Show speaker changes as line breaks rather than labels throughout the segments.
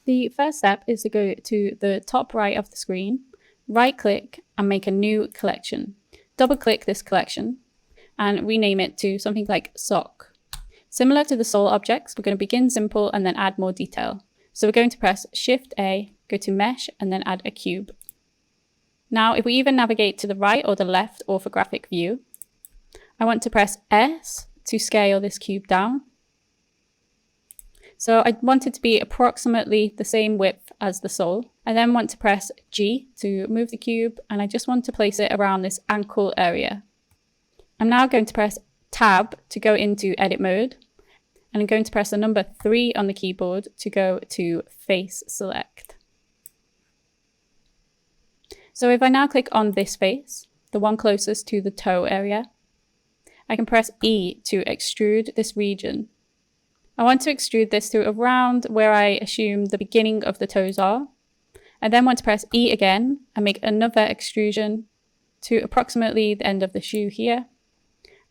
The first step is to go to the top right of the screen, right click and make a new collection. Double click this collection and rename it to something like sock. Similar to the sole objects, we're going to begin simple and then add more detail. So we're going to press Shift A, go to Mesh and then add a cube. Now if we either navigate to the right or the left orthographic view, I want to press S to scale this cube down. So I want it to be approximately the same width as the sole. I then want to press G to move the cube, and I just want to place it around this ankle area. I'm now going to press Tab to go into edit mode, and I'm going to press the number 3 on the keyboard to go to face select. So if I now click on this face, the one closest to the toe area, I can press E to extrude this region. I want to extrude this to around where I assume the beginning of the toes are. I then want to press E again and make another extrusion to approximately the end of the shoe here.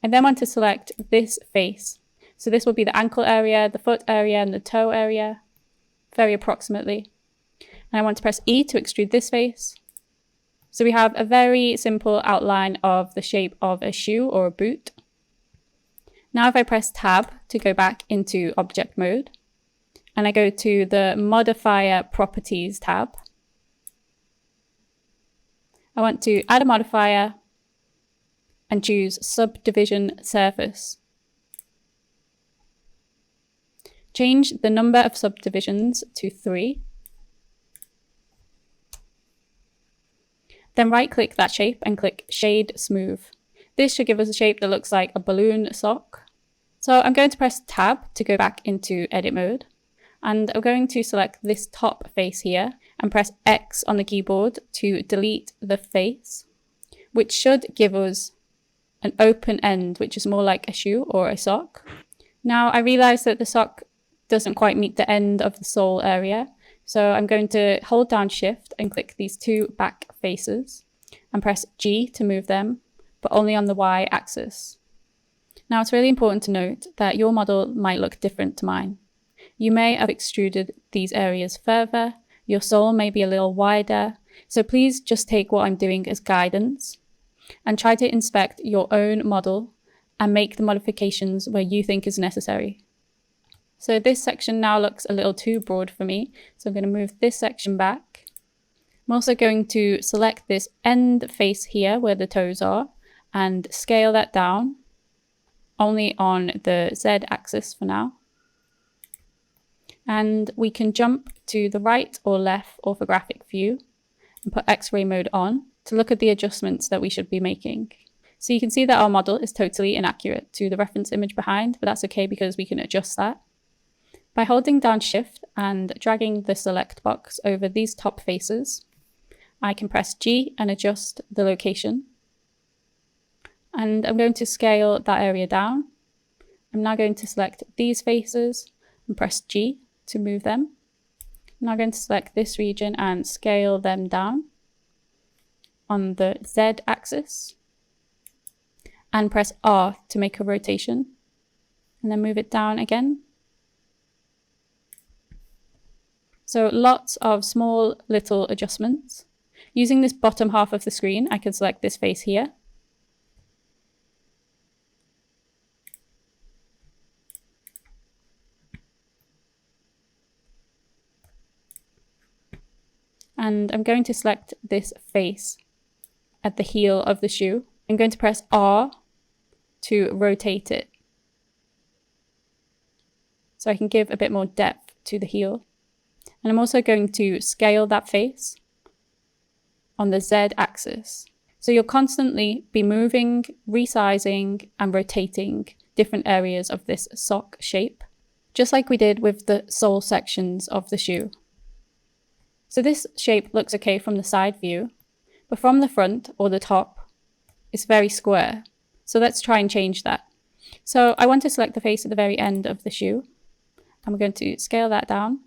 I then want to select this face. So this will be the ankle area, the foot area, and the toe area, very approximately. And I want to press E to extrude this face. So we have a very simple outline of the shape of a shoe or a boot. Now if I press Tab to go back into object mode, and I go to the Modifier Properties tab, I want to add a modifier and choose Subdivision Surface. Change the number of subdivisions to 3. Then right-click that shape and click Shade Smooth. This should give us a shape that looks like a balloon sock. So I'm going to press Tab to go back into edit mode, and I'm going to select this top face here and press X on the keyboard to delete the face, which should give us an open end, which is more like a shoe or a sock. Now I realize that the sock doesn't quite meet the end of the sole area, so I'm going to hold down Shift and click these 2 back faces and press G to move them, but only on the Y axis. Now it's really important to note that your model might look different to mine. You may have extruded these areas further, your sole may be a little wider, so please just take what I'm doing as guidance and try to inspect your own model and make the modifications where you think is necessary. So this section now looks a little too broad for me, so I'm going to move this section back. I'm also going to select this end face here where the toes are and scale that down, only on the Z axis for now. And we can jump to the right or left orthographic view and put X-ray mode on to look at the adjustments that we should be making. So you can see that our model is totally inaccurate to the reference image behind, but that's okay because we can adjust that. By holding down Shift and dragging the select box over these top faces, I can press G and adjust the location. And I'm going to scale that area down. I'm now going to select these faces and press G to move them. I'm now going to select this region and scale them down on the Z axis and press R to make a rotation and then move it down again. So lots of small little adjustments. Using this bottom half of the screen, I can select this face here. And I'm going to select this face at the heel of the shoe. I'm going to press R to rotate it, so I can give a bit more depth to the heel. And I'm also going to scale that face on the Z axis. So you'll constantly be moving, resizing, and rotating different areas of this sock shape, just like we did with the sole sections of the shoe. So this shape looks okay from the side view, but from the front or the top, it's very square. So let's try and change that. So I want to select the face at the very end of the shoe. I'm going to scale that down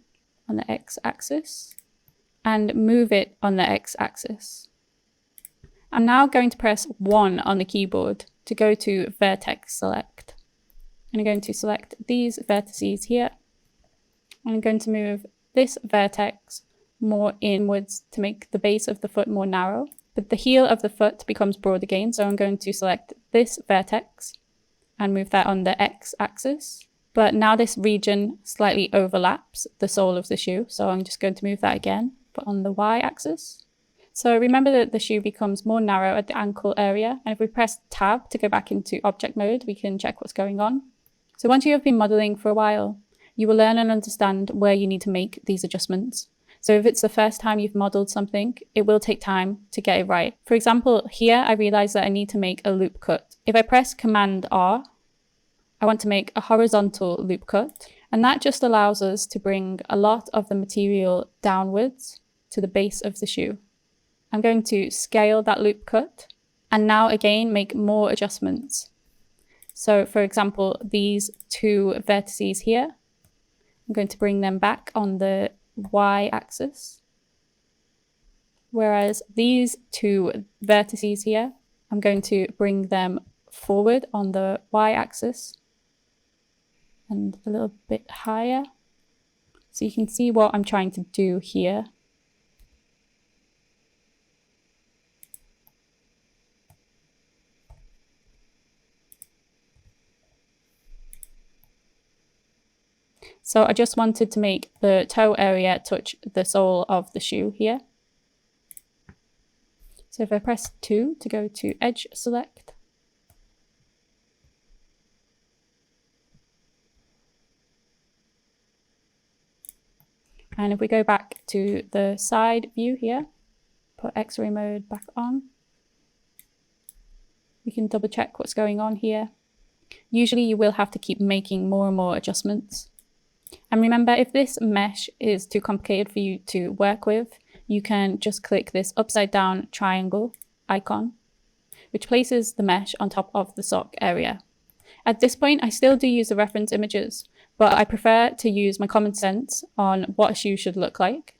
on the X axis and move it on the X axis. I'm now going to press 1 on the keyboard to go to vertex select. I'm going to select these vertices here. And I'm going to move this vertex more inwards to make the base of the foot more narrow, but the heel of the foot becomes broad again. So I'm going to select this vertex and move that on the x-axis. But now this region slightly overlaps the sole of the shoe. So I'm just going to move that again, but on the y-axis. So remember that the shoe becomes more narrow at the ankle area. And if we press tab to go back into object mode, we can check what's going on. So once you have been modeling for a while, you will learn and understand where you need to make these adjustments. So if it's the first time you've modeled something, it will take time to get it right. For example, here I realize that I need to make a loop cut. If I press Command R, I want to make a horizontal loop cut, and that just allows us to bring a lot of the material downwards to the base of the shoe. I'm going to scale that loop cut and now again make more adjustments. So for example, these two vertices here, I'm going to bring them back on the y-axis, whereas these two vertices here, I'm going to bring them forward on the y-axis and a little bit higher. So you can see what I'm trying to do here. So I just wanted to make the toe area touch the sole of the shoe here. So if I press 2 to go to edge select, and if we go back to the side view here, put X-ray mode back on, we can double check what's going on here. Usually you will have to keep making more and more adjustments. And remember, if this mesh is too complicated for you to work with, you can just click this upside down triangle icon, which places the mesh on top of the sock area. At this point, I still do use the reference images, but I prefer to use my common sense on what a shoe should look like.